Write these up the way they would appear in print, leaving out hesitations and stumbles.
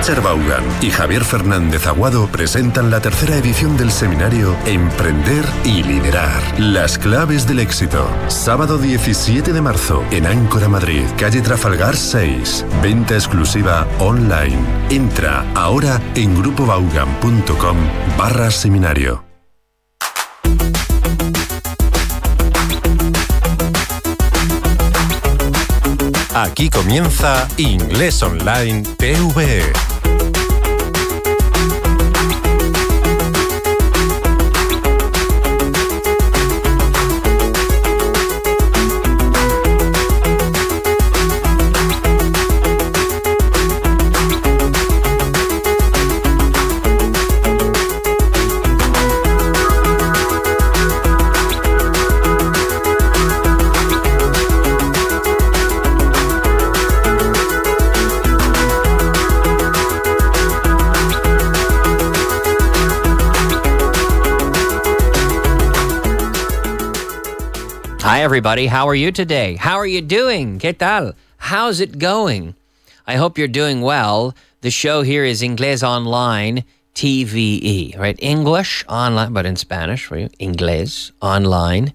Richard Vaughan y Javier Fernández Aguado presentan la tercera edición del seminario Emprender y Liderar. Las claves del éxito. Sábado 17 de marzo en Áncora, Madrid, calle Trafalgar 6. Venta exclusiva online. Entra ahora en grupovaughan.com/seminario. Aquí comienza Inglés Online TVE. Hi, everybody. How are you today? How are you doing? ¿Qué tal? How's it going? I hope you're doing well. The show here is Inglés Online TVE, right? English online, but in Spanish for you. Inglés Online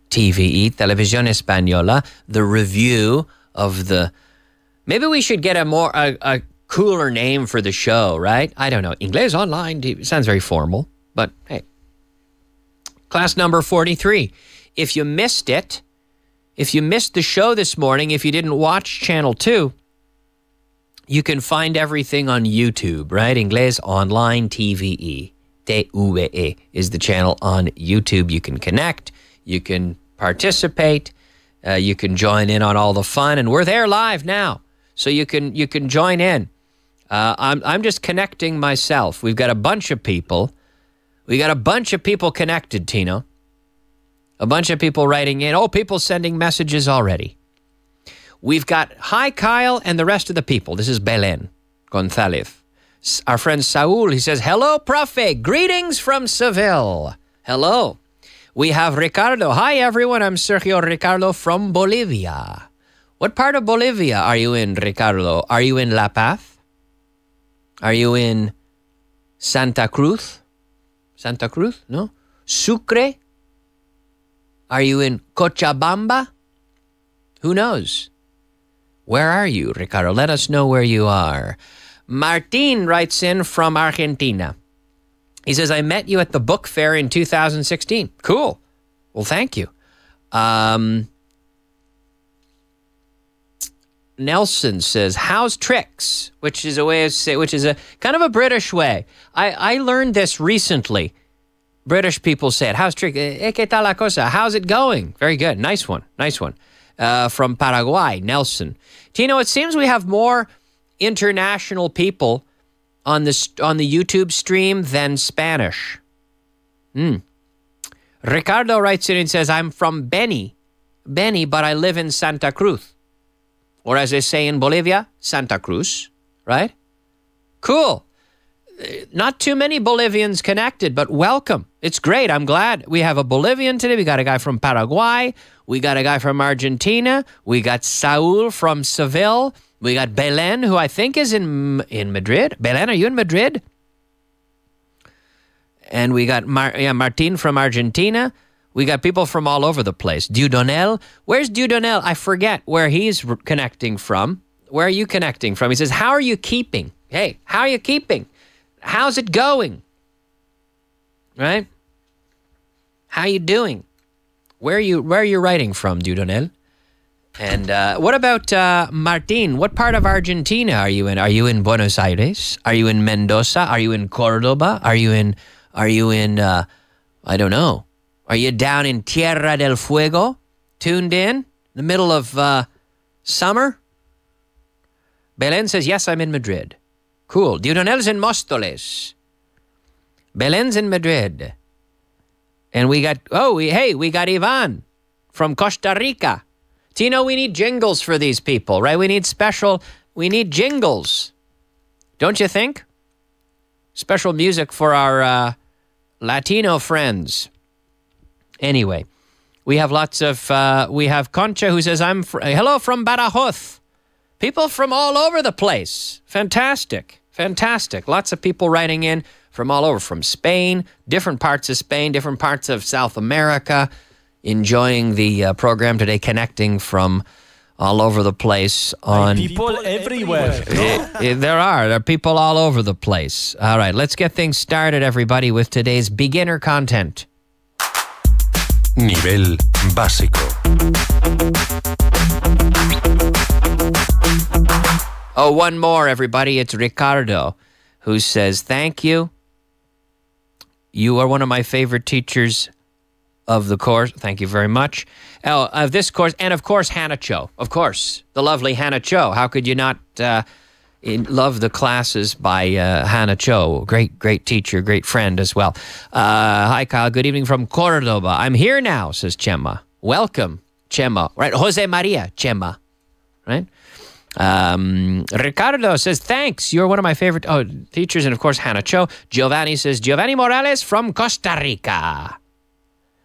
TVE, Televisión Española. The review of the... Maybe we should get a cooler name for the show, right? I don't know. Inglés Online TV. Sounds very formal, but hey. Class number 43. If you missed it, if you missed the show this morning, if you didn't watch Channel 2, you can find everything on YouTube, right? Inglés Online TVE. TVE is the channel on YouTube. You can connect, you can participate, you can join in on all the fun, and we're there live now, so you can join in. I'm just connecting myself. We've got a bunch of people. We got a bunch of people connected, Tino. A bunch of people writing in. Oh, people sending messages already. We've got hi, Kyle, and the rest of the people. This is Belen Gonzalez. Our friend Saul, he says, hello, Profe. Greetings from Seville. Hello. We have Ricardo. Hi, everyone. I'm Sergio Ricardo from Bolivia. What part of Bolivia are you in, Ricardo? Are you in La Paz? Are you in Santa Cruz? Santa Cruz? No? Sucre? Are you in Cochabamba? Who knows? Where are you, Ricardo? Let us know where you are. Martin writes in from Argentina. He says, I met you at the book fair in 2016. Cool. Well, thank you. Nelson says, how's tricks? Which is a way of say, which is a kind of a British way. I learned this recently. British people say it. How's trick? ¿Qué tal la cosa? How's it going? Very good. Nice one. Nice one. From Paraguay, Nelson. Tino, it seems we have more international people on the YouTube stream than Spanish. Ricardo writes in and says, I'm from Beni, but I live in Santa Cruz. Or as they say in Bolivia, Santa Cruz, right? Cool. Not too many Bolivians connected, but welcome. It's great. I'm glad we have a Bolivian today. We got a guy from Paraguay. We got a guy from Argentina. We got Saul from Seville. We got Belen, who I think is in Madrid. Belen, are you in Madrid? And we got Martin from Argentina. We got people from all over the place. Dudonel. Where's Dudonel? I forget where he's connecting from. Where are you connecting from? He says, how are you keeping? Hey, how are you keeping? How's it going? Right? How you doing? Where are you writing from, Dudonel? And what about Martin? What part of Argentina are you in? Are you in Buenos Aires? Are you in Mendoza? Are you in Cordoba? Are you in I don't know. Are you down in Tierra del Fuego? Tuned in the middle of summer? Belen says, yes, I'm in Madrid. Cool. Dudonel's in Móstoles. Belen's in Madrid. And we got, we got Ivan from Costa Rica. Tino, we need jingles for these people, right? We need jingles. Don't you think? Special music for our Latino friends. Anyway, we have lots of, we have Concha who says, hello from Badajoz. People from all over the place. Fantastic. Fantastic. Lots of people writing in from all over, from Spain, different parts of Spain, different parts of South America, enjoying the program today, connecting from all over the place. On people everywhere. There are people all over the place. All right, let's get things started, everybody, with today's beginner content. Nivel básico. Oh, one more, everybody. It's Ricardo, who says, thank you. You are one of my favorite teachers of the course. Thank you very much. Of this course. And, of course, Hannah Cho. Of course, the lovely Hannah Cho. How could you not love the classes by Hannah Cho? Great teacher, great friend as well. Hi, Kyle. Good evening from Cordoba. I'm here now, says Chema. Welcome, Chema. Right, Jose Maria Chema. Right? Ricardo says, thanks. You're one of my favorite teachers. And, of course, Hannah Cho. Giovanni says, Giovanni Morales from Costa Rica.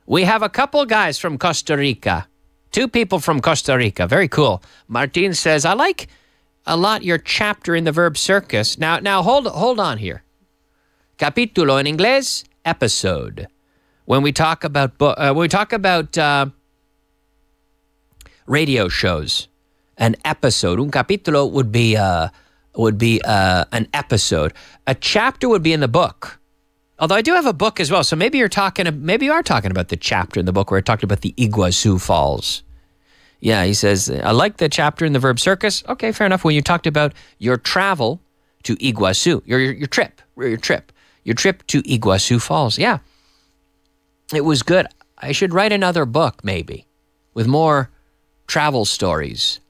We have a couple guys from Costa Rica. 2 people from Costa Rica. Very cool. Martin says, I like a lot your chapter in the verb circus. Now hold on here. Capítulo in Inglés, episode. When we talk about radio shows, an episode, un capítulo would be an episode. A chapter would be in the book. Although I do have a book as well, so maybe you are talking about the chapter in the book where I talked about the Iguazu Falls. Yeah, he says, I like the chapter in the verb circus. Okay, fair enough. When you talked about your travel to Iguazu, your trip to Iguazu Falls. Yeah, it was good. I should write another book, maybe, with more travel stories.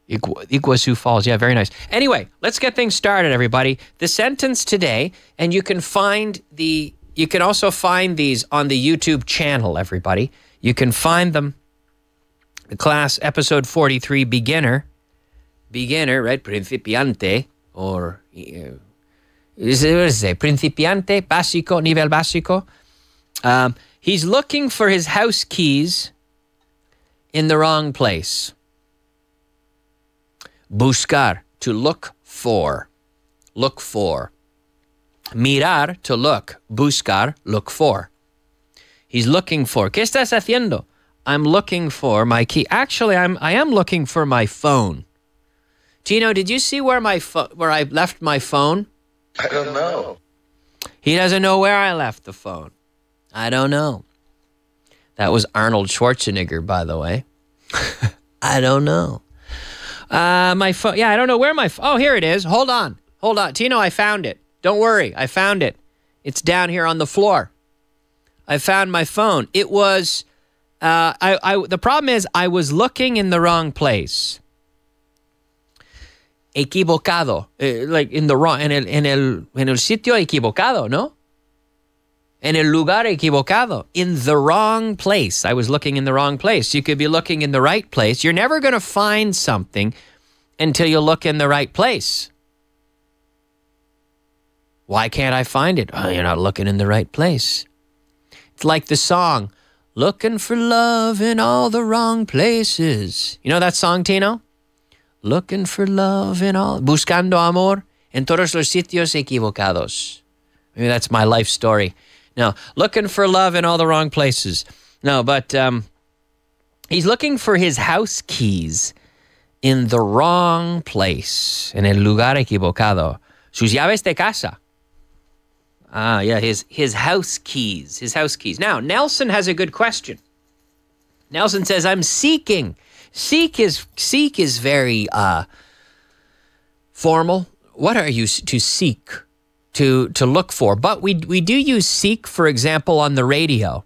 Iguazu Falls. Yeah, very nice. Anyway, let's get things started, everybody. The sentence today, and you can also find these on the YouTube channel, everybody. You can find them. The class, episode 43, beginner, right? Principiante, or what does it say? Principiante, básico, nivel básico. He's looking for his house keys in the wrong place. Buscar, to look for. Look for. Mirar, to look. Buscar, look for. He's looking for. ¿Qué estás haciendo? I'm looking for my key. Actually, I am looking for my phone. Tino, did you see where I left my phone? I don't know. He doesn't know where I left the phone. I don't know. That was Arnold Schwarzenegger, by the way. I don't know. My phone. Yeah, I don't know where my phone. Oh, here it is. Hold on. Tino, I found it. Don't worry. I found it. It's down here on the floor. I found my phone. It was, the problem is I was looking in the wrong place. Equivocado. Like in the wrong, en el sitio equivocado, ¿no? En el lugar equivocado. In the wrong place. I was looking in the wrong place. You could be looking in the right place. You're never going to find something until you look in the right place. Why can't I find it? Oh, you're not looking in the right place. It's like the song, looking for love in all the wrong places. You know that song, Tino? Looking for love in all... Buscando amor en todos los sitios equivocados. Maybe that's my life story. No, looking for love in all the wrong places. No, but he's looking for his house keys in the wrong place. En el lugar equivocado. Sus llaves de casa. Ah, yeah, his house keys. His house keys. Now, Nelson has a good question. Nelson says, I'm seeking. Seek is very formal. What are you to seek? To look for. But we do use seek, for example, on the radio.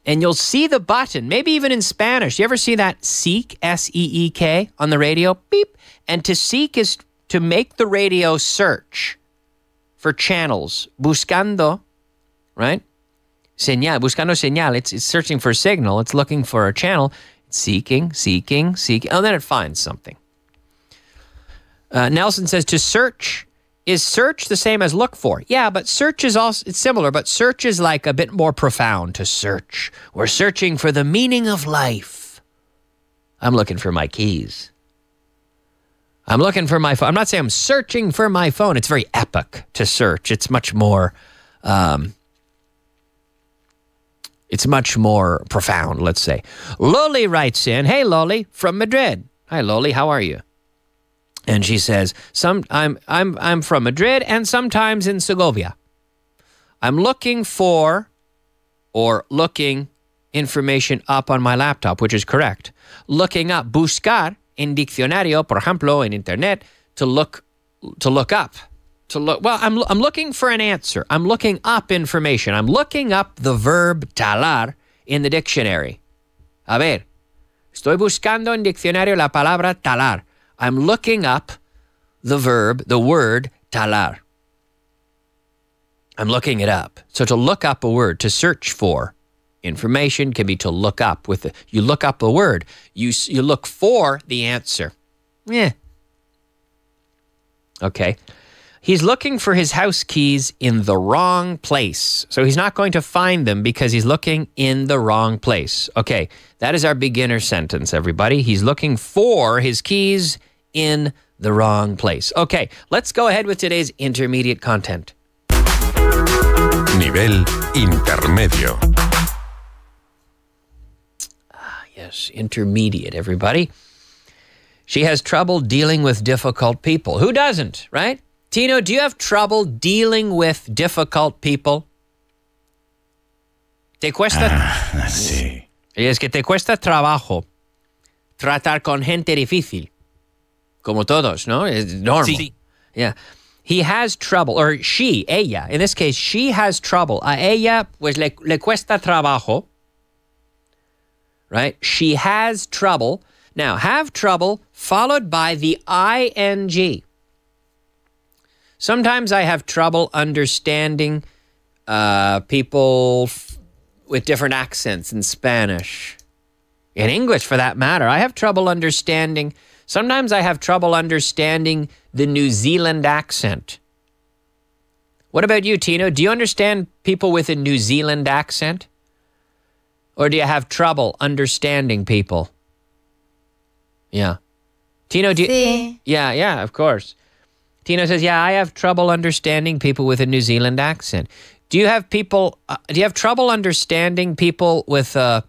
And you'll see the button, maybe even in Spanish. You ever see that seek, S-E-E-K, on the radio? Beep. And to seek is to make the radio search for channels. Buscando, right? Señal, buscando señal. It's searching for a signal. It's looking for a channel. It's seeking. Oh, then it finds something. Nelson says to search. Is search the same as look for? Yeah, but search is also, it's similar, but search is like a bit more profound to search. We're searching for the meaning of life. I'm looking for my keys. I'm looking for my phone. I'm not saying I'm searching for my phone. It's very epic to search. It's much more profound, let's say. Loli writes in, hey, Loli, from Madrid. Hi, Loli, how are you? And she says, I'm from Madrid and sometimes in Segovia. I'm looking information up on my laptop, which is correct. Looking up, buscar en diccionario, por ejemplo, en internet, to look up. Well, I'm looking for an answer. I'm looking up information. I'm looking up the verb talar in the dictionary. A ver, estoy buscando en diccionario la palabra talar. I'm looking up the word talar. I'm looking it up. So to look up a word, to search for information can be to look up. You look up a word. You look for the answer. Okay. He's looking for his house keys in the wrong place. So he's not going to find them because he's looking in the wrong place. Okay, that is our beginner sentence, everybody. He's looking for his keys in the wrong place. Okay, let's go ahead with today's intermediate content. Nivel intermedio. Yes, intermediate, everybody. She has trouble dealing with difficult people. Who doesn't, right? Tino, do you have trouble dealing with difficult people? ¿Te cuesta? Sí. Es que te cuesta trabajo tratar con gente difícil. Como todos, ¿no? Es normal. Sí. Yeah. He has trouble, or she, ella. In this case, she has trouble. A ella, pues le cuesta trabajo. Right? She has trouble. Now, have trouble followed by the ing. Sometimes I have trouble understanding people with different accents in Spanish. In English, for that matter. I have trouble understanding. Sometimes I have trouble understanding the New Zealand accent. What about you, Tino? Do you understand people with a New Zealand accent? Or do you have trouble understanding people? Yeah. Tino, do you... Sí. Yeah, of course. Tino says, yeah, I have trouble understanding people with a New Zealand accent. Do you have trouble understanding people with an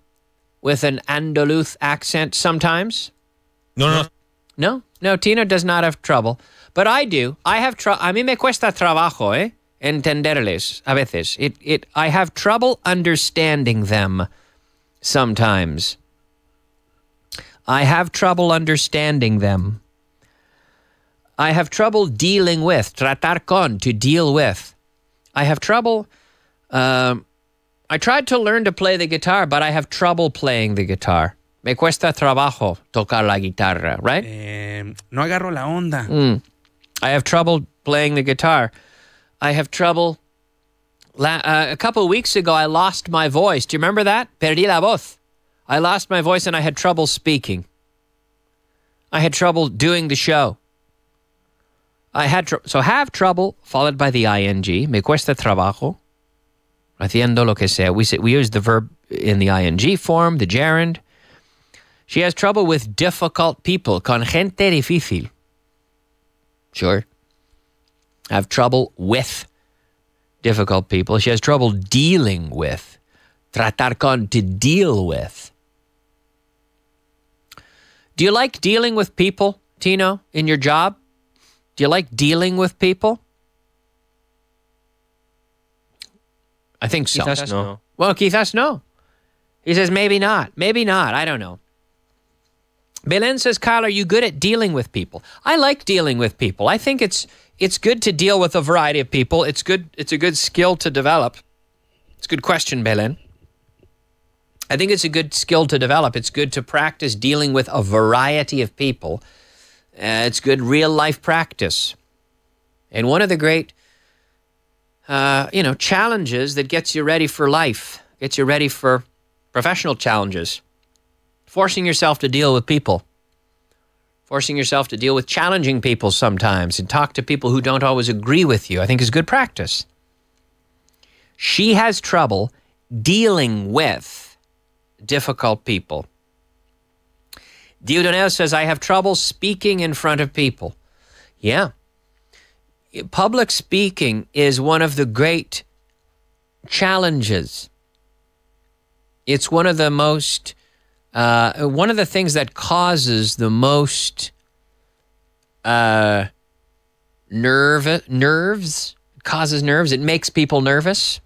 Andaluz accent sometimes? No. No, Tino does not have trouble. But I do. I have trouble. A mí me cuesta trabajo, entenderles a veces. I have trouble understanding them sometimes. I have trouble understanding them. I have trouble dealing with, tratar con, to deal with. I have trouble, I tried to learn to play the guitar, but I have trouble playing the guitar. Me cuesta trabajo tocar la guitarra, right? No agarro la onda. I have trouble playing the guitar. I have trouble, a couple of weeks ago, I lost my voice. Do you remember that? Perdí la voz. I lost my voice and I had trouble speaking. I had trouble doing the show. So have trouble, followed by the ing. Me cuesta trabajo. Haciendo lo que sea. We use the verb in the ing form, the gerund. She has trouble with difficult people. Con gente difícil. Sure. Have trouble with difficult people. She has trouble dealing with. Tratar con, to deal with. Do you like dealing with people, Tino, in your job? Do you like dealing with people? I think so. Quizás no. Well, quizás no. He says maybe not. Maybe not. I don't know. Belen says, Kyle, are you good at dealing with people? I like dealing with people. I think it's good to deal with a variety of people. It's good. It's a good skill to develop. It's a good question, Belen. I think it's a good skill to develop. It's good to practice dealing with a variety of people. It's good real-life practice. And one of the great, challenges that gets you ready for life, gets you ready for professional challenges, forcing yourself to deal with people, forcing yourself to deal with challenging people sometimes and talk to people who don't always agree with you, I think is good practice. She has trouble dealing with difficult people. Dieudonel says, I have trouble speaking in front of people. Yeah. Public speaking is one of the great challenges. It's one of the most, one of the things that causes the most nerves. It causes nerves. It makes people nervous.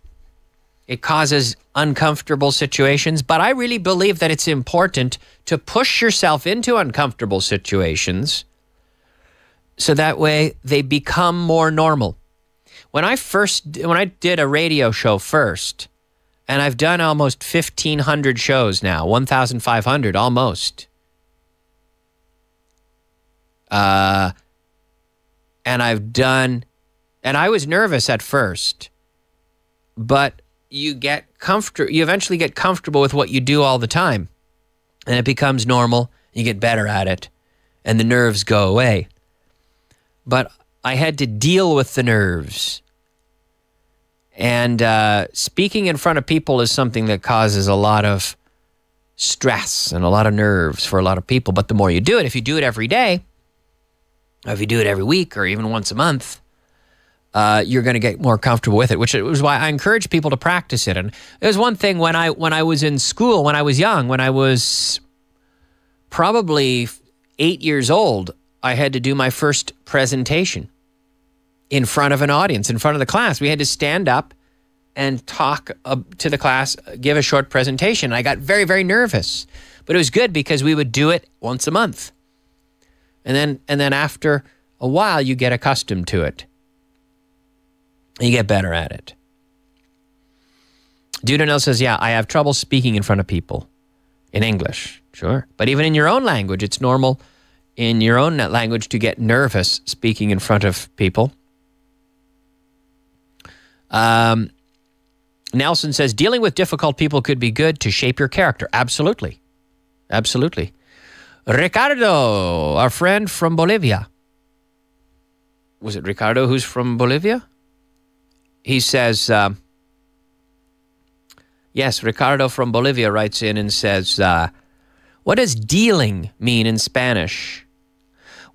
It causes uncomfortable situations. But I really believe that it's important to push yourself into uncomfortable situations so that way they become more normal. When I did a radio show first, and I've done almost 1,500 shows now, 1,500 almost. And I was nervous at first, but you eventually get comfortable with what you do all the time, and it becomes normal. You get better at it, and the nerves go away. But I had to deal with the nerves. And speaking in front of people is something that causes a lot of stress and a lot of nerves for a lot of people. But the more you do it, if you do it every day, or if you do it every week or even once a month, you're going to get more comfortable with it, which was why I encourage people to practice it. And it was one thing when I was in school, when I was young, when I was probably 8 years old, I had to do my first presentation in front of an audience, in front of the class. We had to stand up and talk to the class, give a short presentation. I got very, very nervous, but it was good because we would do it once a month. And then after a while, you get accustomed to it. You get better at it. Dudonel says, yeah, I have trouble speaking in front of people in English. Sure. But even in your own language, it's normal in your own language to get nervous speaking in front of people. Nelson says, dealing with difficult people could be good to shape your character. Absolutely. Absolutely. Ricardo, our friend from Bolivia. Was it Ricardo who's from Bolivia? He says, yes, Ricardo from Bolivia writes in and says, what does dealing mean in Spanish?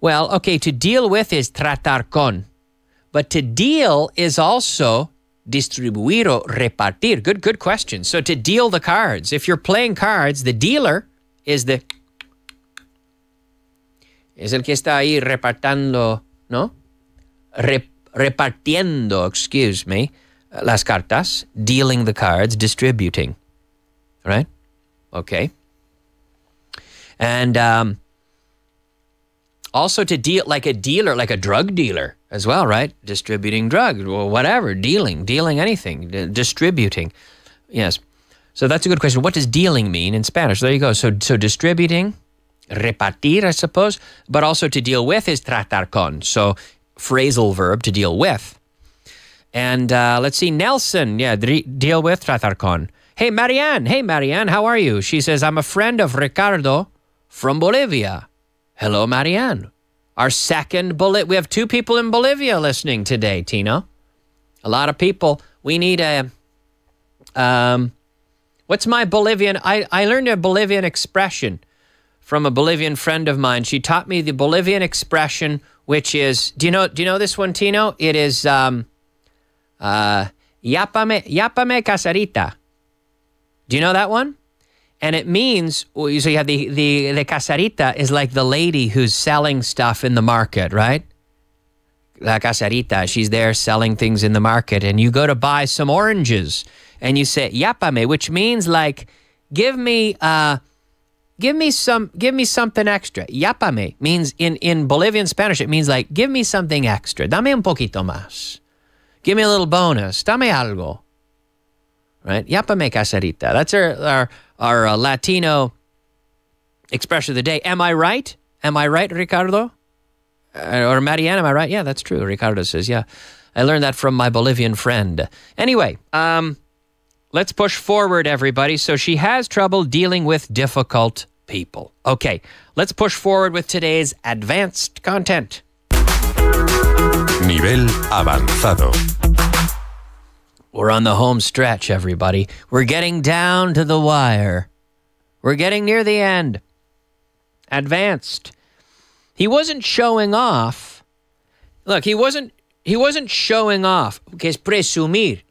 Well, okay, to deal with is tratar con. But to deal is also distribuir o repartir. Good question. So to deal the cards, if you're playing cards, the dealer is el que está ahí repartiendo, ¿no? Repartiendo, excuse me, las cartas, dealing the cards, distributing. Right? Okay. And also to deal like a dealer, like a drug dealer as well, right? Distributing drugs or whatever, dealing anything, distributing. Yes. So that's a good question. What does dealing mean in Spanish? There you go. So distributing, repartir, I suppose, but also to deal with is tratar con. So phrasal verb to deal with. And let's see, Nelson, yeah, deal with, tratar con. Hey, Marianne, how are you? She says, I'm a friend of Ricardo from Bolivia. Hello, Marianne. Our second we have 2 people in Bolivia listening today, Tino. A lot of people. We need a, what's my Bolivian, I learned a Bolivian expression from a Bolivian friend of mine. She taught me the Bolivian expression, which is, do you know this one, Tino? It is, yapame casarita. Do you know that one? And it means, so you have the casarita is like the lady who's selling stuff in the market, right? La casarita, she's there selling things in the market. And you go to buy some oranges and you say, yapame, which means like, give me something extra. Yapame means in Bolivian Spanish, it means like, give me something extra. Dame un poquito más. Give me a little bonus. Dame algo. Right? Yapame casarita. That's our Latino expression of the day. Am I right? Am I right, Ricardo? Or Marianne, am I right? Yeah, that's true. Ricardo says, yeah. I learned that from my Bolivian friend. Anyway, let's push forward, everybody. So she has trouble dealing with difficult people. Okay, let's push forward with today's advanced content. Nivel avanzado. We're on the home stretch, everybody. We're getting down to the wire. We're getting near the end. advanced. He wasn't showing off. Look, he wasn't showing off. Que es presumir.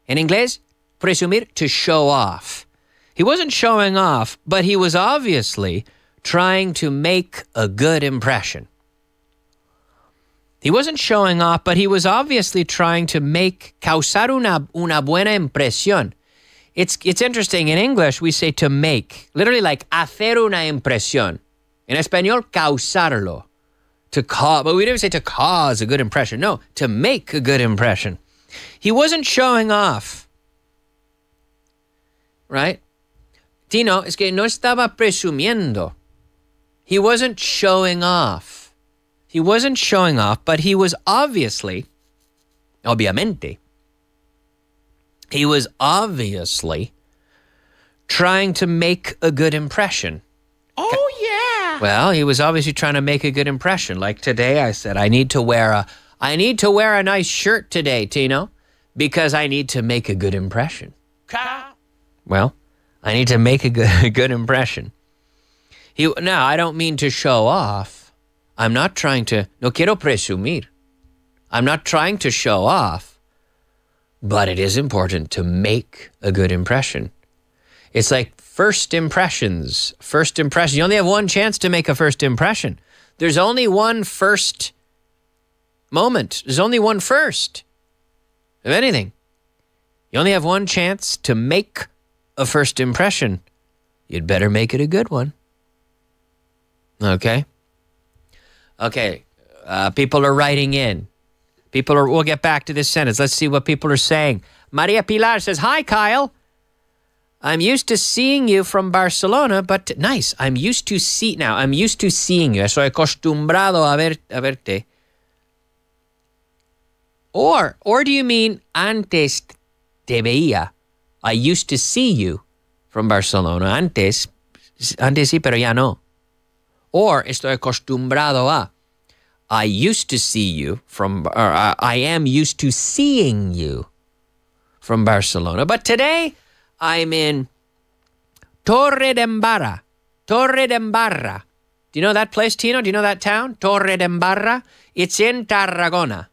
In inglés, presumir, to show off. He wasn't showing off, but he was obviously trying to make a good impression. He wasn't showing off, but he was obviously trying to causar una buena impresión. It's interesting. In English, we say to make, literally like hacer una impresión. In español, causarlo. To cause, but we never say to cause a good impression. No, to make a good impression. He wasn't showing off. Right? Tino, es que no estaba presumiendo. He wasn't showing off. He wasn't showing off, but he was obviously, obviamente, he was obviously trying to make a good impression. Oh, yeah. Well, he was obviously trying to make a good impression. Like today, I said, I need to wear a nice shirt today, Tino, because I need to make a good impression. Well, I need to make a good impression. Now, I don't mean to show off. I'm not trying to, no quiero presumir. I'm not trying to show off, but it is important to make a good impression. It's like first impressions. First impression. You only have one chance to make a first impression. There's only one first moment. There's only one first of anything. You only have one chance to make a first impression. You'd better make it a good one. Okay? Okay, people are writing in. We'll get back to this sentence. Let's see what people are saying. Maria Pilar says, "Hi, Kyle. I'm used to seeing you from Barcelona, but nice. I'm used to seeing you. Estoy acostumbrado a verte. Or do you mean antes te veía? I used to see you from Barcelona. Antes sí, pero ya no. Or estoy acostumbrado a. I used to see you from, or I am used to seeing you from Barcelona. But today, I'm in Torredembarra. Torredembarra. Do you know that place, Tino? Do you know that town? Torredembarra. It's in Tarragona.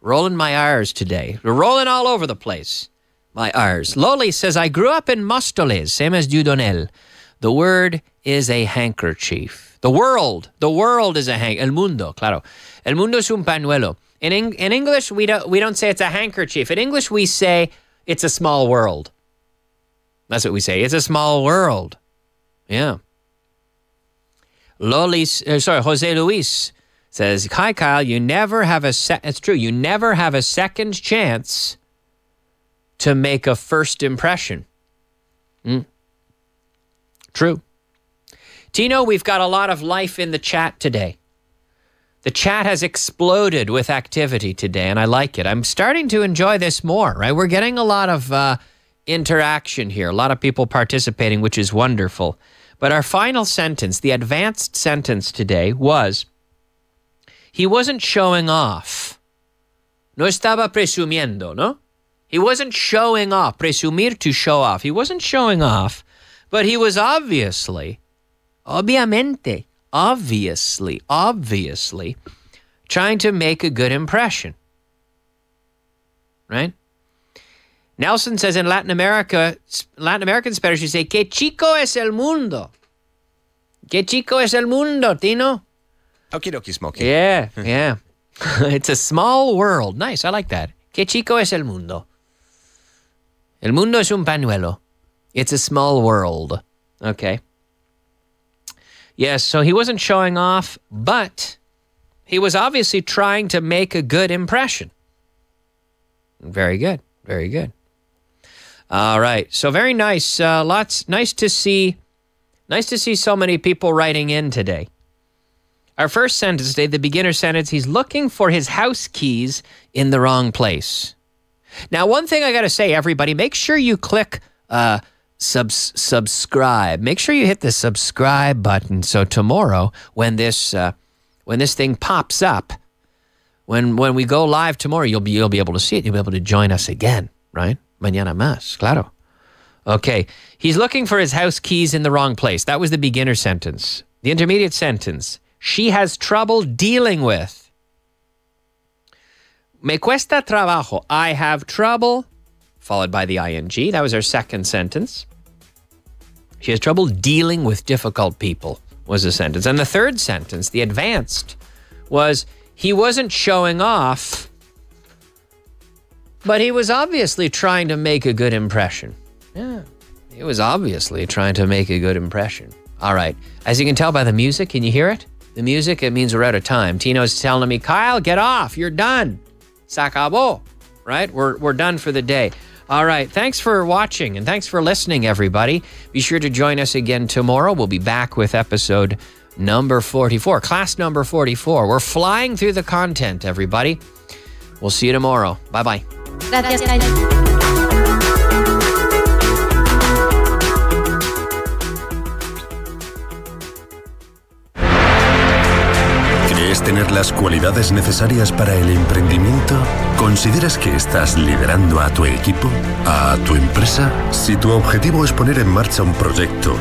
Rolling my R's today. We're rolling all over the place. My R's. Loli says, I grew up in Móstoles, same as Dudonel. The word is a handkerchief. The world is a El mundo, claro. El mundo es un pañuelo. In English, we don't say it's a handkerchief. In English, we say it's a small world. That's what we say. It's a small world. Yeah. Jose Luis says, hi, Kyle, you never have it's true, you never have a second chance to make a first impression. True. Tino, we've got a lot of life in the chat today. The chat has exploded with activity today, and I like it. I'm starting to enjoy this more, right? We're getting a lot of interaction here, a lot of people participating, which is wonderful. But our final sentence, the advanced sentence today was, he wasn't showing off. No estaba presumiendo, no? He wasn't showing off. Presumir, to show off. He wasn't showing off, but he was obviously, obviamente, obviously, trying to make a good impression. Right? Nelson says in Latin American Spanish, you say, que chico es el mundo. Que chico es el mundo, Tino. Okie dokie, Smokey. Yeah, yeah. It's a small world. Nice, I like that. Que chico es el mundo. El mundo es un pañuelo. It's a small world. Okay. Yes, so he wasn't showing off, but he was obviously trying to make a good impression. Very good. Very good. All right. So very nice. Nice to see so many people writing in today. Our first sentence today, the beginner sentence, he's looking for his house keys in the wrong place. Now, one thing I got to say, everybody, make sure you click subscribe. Make sure you hit the subscribe button. So tomorrow, when this thing pops up, when we go live tomorrow, you'll be able to see it. You'll be able to join us again, right? Mañana más, claro. Okay. He's looking for his house keys in the wrong place. That was the beginner sentence. The intermediate sentence. She has trouble dealing with. Me cuesta trabajo. I have trouble, followed by the ing. That was our second sentence. She has trouble dealing with difficult people was the sentence. And the third sentence, the advanced, was he wasn't showing off, but he was obviously trying to make a good impression. Yeah, he was obviously trying to make a good impression. All right. As you can tell by the music, can you hear it? The music, it means we're out of time. Tino's telling me, Kyle, get off. You're done. Se acabó. Right? We're done for the day. All right. Thanks for watching and thanks for listening, everybody. Be sure to join us again tomorrow. We'll be back with episode number 44, class number 44. We're flying through the content, everybody. We'll see you tomorrow. Bye-bye. Gracias, Kyle. ¿Crees tener las cualidades necesarias para el emprendimiento? ¿Consideras que estás liderando a tu equipo? ¿A tu empresa? Si tu objetivo es poner en marcha un proyecto